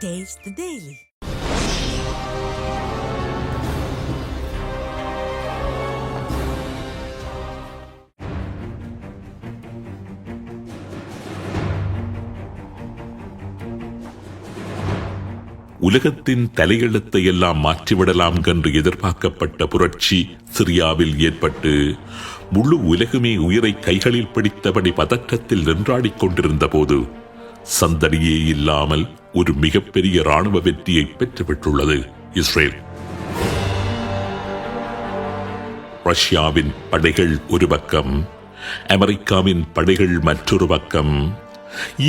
Taste the Daily. உலகத்தின் தலையெழுத்தை எல்லாம் மாற்றிவிடலாம் என்று எதிர்பார்க்கப்பட்ட புரட்சி சிரியாவில் ஏற்பட்டு முழு உலகுமே உயிரை கைகளில் பிடித்தபடி பதற்றத்தில் நின்றாடிக் கொண்டிருந்த போது சந்தடியே இல்லாமல் ஒரு மிகப்பெரிய ராணுவ வெற்றியை பெற்றுவிட்டுள்ளது இஸ்ரேல். ரஷ்யாவின் படைகள் ஒரு பக்கம், அமெரிக்காவின் படைகள் மற்றொரு பக்கம்,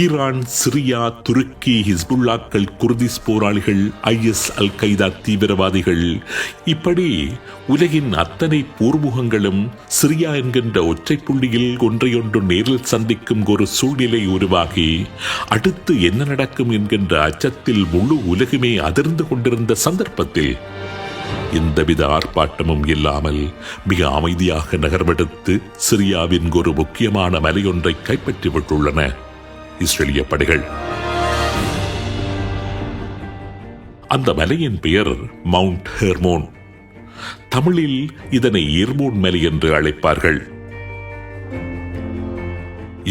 ஈரான், சிரியா, துருக்கி, ஹிஸ்புல்லாக்கள், குர்திஸ் போராளிகள், IS அல் கைதா தீவிரவாதிகள், இப்படி உலகின் அத்தனை போர்முகங்களும் சிரியா என்கின்ற ஒற்றை புள்ளியில் ஒன்றையொன்று நேரில் சந்திக்கும் ஒரு சூழ்நிலை உருவாகி அடுத்து என்ன நடக்கும் என்கின்ற அச்சத்தில் முழு உலகுமே அதிர்ந்து கொண்டிருந்த சந்தர்ப்பத்தில் எந்தவித ஆர்ப்பாட்டமும் இல்லாமல் மிக அமைதியாக நகர்வெடுத்து சிரியாவின் ஒரு முக்கியமான மலையொன்றை கைப்பற்றிவிட்டுள்ளன இஸ்ரேலிய படைகள். அந்த மலையின் பெயர் மவுண்ட் ஹெர்மோன். தமிழில் இதனை எர்மோன் மலை என்று அழைப்பார்கள்.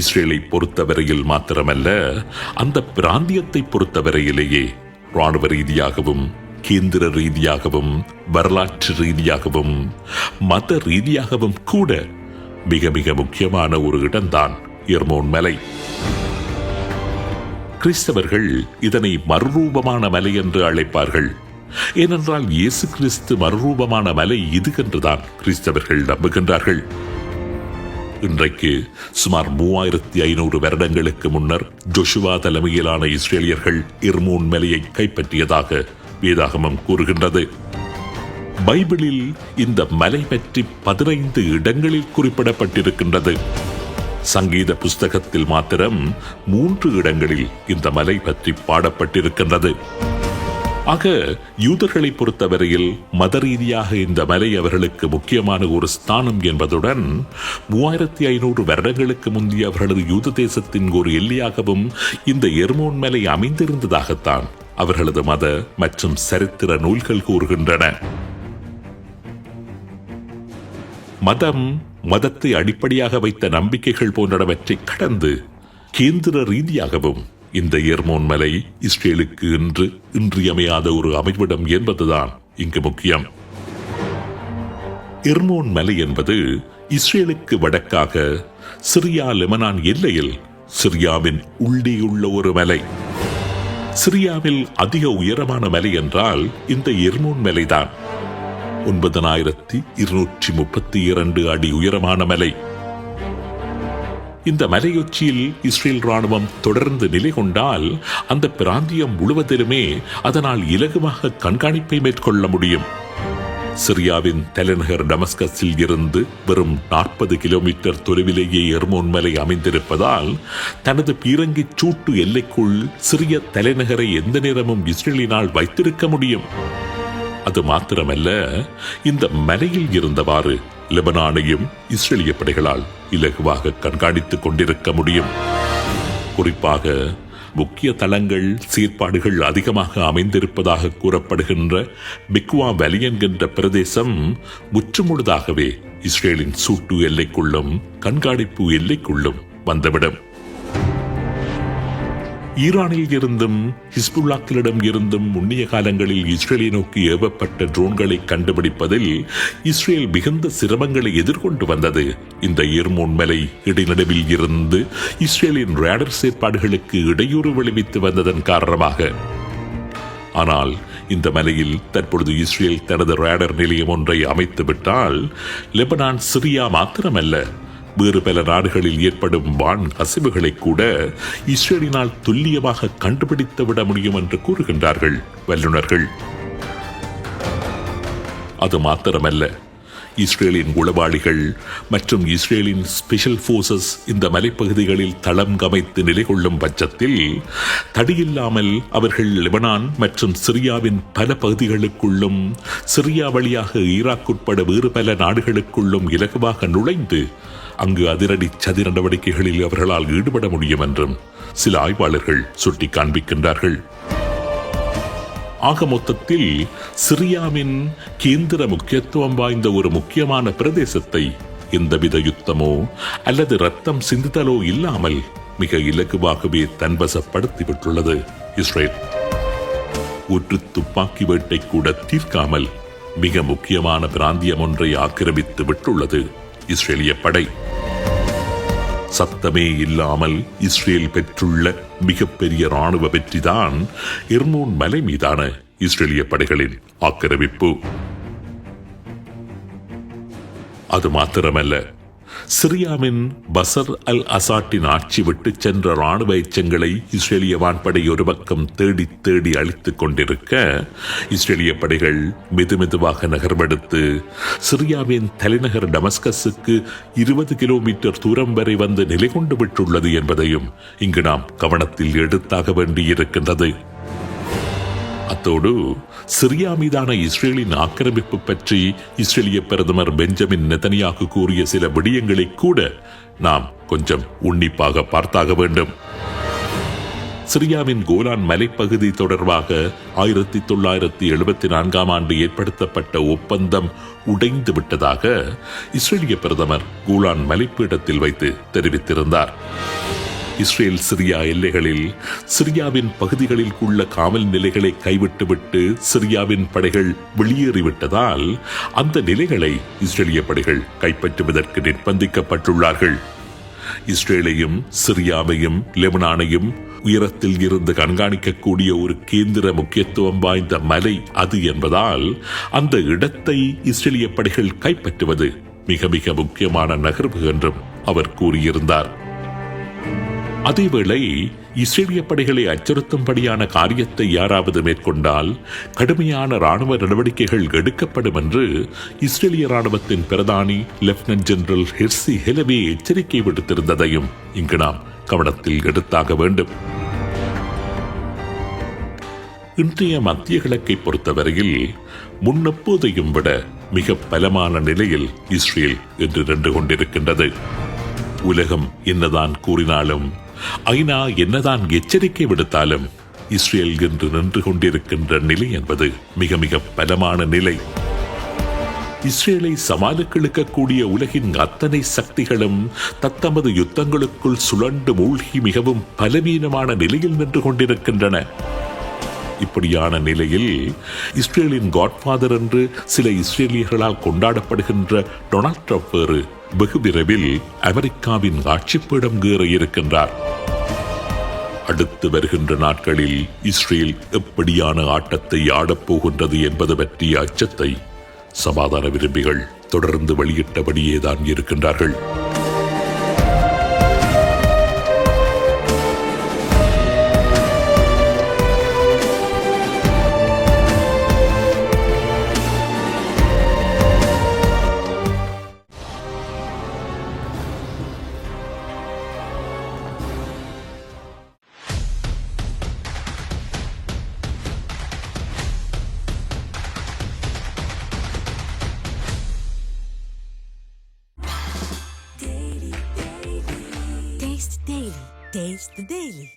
இஸ்ரேலை பொறுத்தவரையில் மாத்திரமல்ல, அந்த பிராந்தியத்தை பொறுத்தவரையிலேயே ராணுவ ரீதியாகவும், கேந்திர ரீதியாகவும், வரலாற்று ரீதியாகவும், மத ரீதியாகவும் கூட மிக மிக முக்கியமான ஒரு இடம்தான் எர்மோன் மலை. கிறிஸ்தவர்கள் இதனை மறுரூபமான மலை என்று அழைப்பார்கள். ஏனென்றால் இயேசு கிறிஸ்து மறுரூபமான மலை இது என்றுதான் கிறிஸ்தவர்கள் நம்புகின்றார்கள். இன்றைக்கு சுமார் 3500 வருடங்களுக்கு முன்னர் ஜோஷுவா தலைமையிலான இஸ்ரேலியர்கள் எர்மோன் மலையை கைப்பற்றியதாக வேதாகமம் கூறுகின்றது. பைபிளில் இந்த மலை பற்றி 15 இடங்களில் குறிப்பிடப்பட்டிருக்கின்றது. சங்கீத புஸ்தகத்தில் மாத்திரம் 3 இடங்களில் இந்த மலை பற்றி பாடப்பட்டிருக்கின்றது. ஆக யூதர்களை பொறுத்தவரையில் மத ரீதியாக இந்த மலை அவர்களுக்கு முக்கியமான ஒரு ஸ்தானம் என்பதுடன் 3500 வருடங்களுக்கு முந்தைய அவர்களது யூத தேசத்தின் ஒரு எல்லையாகவும் இந்த எர்மோன் மலை அமைந்திருந்ததாகத்தான் அவர்களது மத மற்றும் சரித்திர நூல்கள் கூறுகின்றன. மதத்தை அடிப்படையாக வைத்த நம்பிக்கைகள் போன்றவற்றை கடந்து கேந்திர ரீதியாகவும் இந்த எர்மோன் மலை இஸ்ரேலுக்கு இன்றியமையாத ஒரு அமைவிடம் என்பதுதான் இங்கு முக்கியம். எர்மோன் மலை என்பது இஸ்ரேலுக்கு வடக்காக சிரியா லெபனான் எல்லையில் சிரியாவின் உள்ளே உள்ள ஒரு மலை. சிரியாவில் அதிக உயரமான மலை என்றால் இந்த எர்மோன் மலைதான். 9232 அடி உயரமான மலை. இந்த மலையுச்சியில் இஸ்ரேல் ராணுவம் தொடர்ந்து நிலை கொண்டால் அந்த பிராந்தியம் முழுவதிலுமே அதனால் இலகுவாக கண்காணிப்பை மேற்கொள்ள முடியும். சிரியாவின் தலைநகர் டமஸ்கஸில் இருந்து வெறும் 40 கிலோமீட்டர் தொலைவிலேயே எர்மோன் மலை அமைந்திருப்பதால் தனது பீரங்கி சூட்டு எல்லைக்குள் சிரிய தலைநகரை எந்த நேரமும் இஸ்ரேலினால் வைத்திருக்க முடியும். அது மாத்திரமல்ல, இந்த மலையில் இருந்தவாறு லெபனானையும் இஸ்ரேலிய படைகளால் இலகுவாக கண்காணித்துக் கொண்டிருக்க முடியும். குறிப்பாக முக்கிய தளங்கள், செயற்பாடுகள் அதிகமாக அமைந்திருப்பதாக கூறப்படுகின்ற பிக்வா வேலி என்கின்ற பிரதேசம் முற்றுமுழுதாகவே இஸ்ரேலின் சூட்டு எல்லைக்குள்ளும் கண்காணிப்பு எல்லைக்குள்ளும் வந்துவிடும். ஈரானில் இருந்தும் ஹிஸ்புல்லாக்களிடம் இருந்தும் முன்னிய காலங்களில் இஸ்ரேலை நோக்கி ஏவப்பட்ட ட்ரோன்களை கண்டுபிடிப்பதில் இஸ்ரேல் மிகுந்த சிரமங்களை எதிர்கொண்டு வந்தது. இந்த எர்மோன் மலை இடைநடுவில் இருந்து இஸ்ரேலின் ரேடர் செயற்பாடுகளுக்கு இடையூறு விளைவித்து வந்ததன் காரணமாக. ஆனால் இந்த மலையில் தற்பொழுது இஸ்ரேல் தனது ரேடர் நிலையம் ஒன்றை அமைத்துவிட்டால் லெபனான், சிரியா மாத்திரமல்ல, வேறு பல நாடுகளில் ஏற்படும் வான் அசைவுகளை கூட இஸ்ரேலினால் துல்லியமாக கண்டுபிடித்து விட முடியும் என்று கூறுகின்றார்கள் வல்லுநர்கள். அது மாத்திரமல்ல, இஸ்ரேலின் உளவாளிகள் மற்றும் இஸ்ரேலின் ஸ்பெஷல் போர்சஸ் இந்த மலைப்பகுதிகளில் தளம் அமைத்து நிலை கொள்ளும் பட்சத்தில் தடையில்லாமல் அவர்கள் லெபனான் மற்றும் சிரியாவின் பல பகுதிகளுக்குள்ளும், சிரியா வழியாக ஈராக் உட்பட வேறு பல நாடுகளுக்குள்ளும் இலகுவாக நுழைந்து அங்கு அதிரடி சதி நடவடிக்கைகளில் அவர்களால் ஈடுபட முடியும் என்றும் சில ஆய்வாளர்கள் சுட்டி காண்பிக்கின்றார்கள். ஆக மொத்தத்தில் சிரியாவின் கேந்திர முக்கியத்துவம் வாய்ந்த ஒரு முக்கியமான பிரதேசத்தை எந்தவித யுத்தமோ அல்லது ரத்தம் சிந்துதலோ இல்லாமல் மிக இலகுவாகவே தன்வசப்படுத்திவிட்டுள்ளது இஸ்ரேல். ஒரு துப்பாக்கி வேட்டை கூட தீர்க்காமல் மிக முக்கியமான பிராந்தியம் ஒன்றை ஆக்கிரமித்து விட்டுள்ளது இஸ்ரேலிய படை. சத்தமே இல்லாமல் இஸ்ரேல் பெற்றுள்ள மிகப்பெரிய ராணுவ வெற்றிதான் எர்மோன் மலை மீதான இஸ்ரேலிய படைகளின் ஆக்கிரமிப்பு. அது மாத்திரமல்ல, சிரியாவின் பசர் அல் அசாட்டின் ஆட்சி விட்டு சென்ற ராணுவ எச்சங்களை இஸ்ரேலிய வான்படை ஒரு பக்கம் தேடி தேடி அழித்துக் கொண்டிருக்க, இஸ்ரேலிய படைகள் மெதுமெதுவாக நகர்வெடுத்து சிரியாவின் தலைநகர் டமஸ்கஸுக்கு 20 கிலோமீட்டர் தூரம் வரை வந்து நிலை கொண்டு விட்டுள்ளது என்பதையும் இங்கு நாம் கவனத்தில் எடுத்தாக வேண்டியிருக்கின்றது. அத்தோடு சிரியா மீதான இஸ்ரேலின் ஆக்கிரமிப்பு பற்றி இஸ்ரேலிய பிரதமர் பெஞ்சமின் நெதன்யாகு கூறிய சில விடயங்களை கூட நாம் கொஞ்சம் உன்னிப்பாக பார்த்தாக வேண்டும். சிரியாவின் கோலான் மலைப்பகுதி தொடர்பாக 1974 ஆண்டு ஏற்படுத்தப்பட்ட ஒப்பந்தம் உடைந்து விட்டதாக இஸ்ரேலிய பிரதமர் கோலான் மலைப்பீடத்தில் வைத்து தெரிவித்திருந்தார். இஸ்ரேல் சிரியா எல்லைகளில் சிரியாவின் பகுதிகளில் உள்ள காவல் நிலைகளை கைவிட்டுவிட்டு சிரியாவின் படைகள் வெளியேறிவிட்டதால் அந்த நிலைகளை இஸ்ரேலிய படைகள் கைப்பற்றுவதற்கு நிர்பந்திக்கப்பட்டுள்ளார்கள். இஸ்ரேலையும் சிரியாவையும் லெபனானையும் உயரத்தில் இருந்து கண்காணிக்கக்கூடிய ஒரு கேந்திர முக்கியத்துவம் வாய்ந்த மலை அது என்பதால் அந்த இடத்தை இஸ்ரேலிய படைகள் கைப்பற்றுவது மிக மிக முக்கியமான நகர்வு என்றும் அவர் கூறியிருந்தார். அதேவேளை இஸ்ரேலிய படைகளை அச்சுறுத்தும்படியான காரியத்தை யாராவது மேற்கொண்டால் கடுமையான ராணுவ நடவடிக்கைகள் எடுக்கப்படும் என்று இஸ்ரேலிய ராணுவத்தின் பிரதானி லெப்டினன்ட் ஜெனரல் ஹெர்சி ஹெலவே எச்சரிக்கை விடுத்திருந்ததையும் இங்கு நாம் கவனத்தில் எடுத்தாக வேண்டும். இன்றைய மத்திய கிழக்கை பொறுத்தவரையில் முன்னெப்போதையும் விட மிக பலமான நிலையில் இஸ்ரேல் என்று நின்று கொண்டிருக்கின்றது. உலகம் என்னதான் கூறினாலும், ஐநா என்னதான் எச்சரிக்கை விடுத்தாலும், இஸ்ரேல் என்று நின்று கொண்டிருக்கின்ற நிலை என்பது மிக மிக பலமான நிலை. இஸ்ரேலை சமாளிக்க இழுக்கக்கூடிய உலகின் அத்தனை சக்திகளும் தத்தமது யுத்தங்களுக்குள் சுழண்டு மூழ்கி மிகவும் பலவீனமான நிலையில் நின்று கொண்டிருக்கின்றன. இப்படியான நிலையில் இஸ்ரேலின் காட்ஃபாதர் என்று சில இஸ்ரேலியர்களால் கொண்டாடப்படுகின்ற டொனால்ட் ட்ரம்ப் வேறு வெகு விரைவில் அமெரிக்காவின் ஆட்சிப்பீடம் ஏற இருக்கின்றார். அடுத்து வருகின்ற நாட்களில் இஸ்ரேல் எப்படியான ஆட்டத்தை ஆடப்போகின்றது என்பது பற்றிய அச்சத்தை சமாதான விரும்பிகள் தொடர்ந்து வெளியிட்டபடியேதான் இருக்கின்றார்கள். Taste the Daily.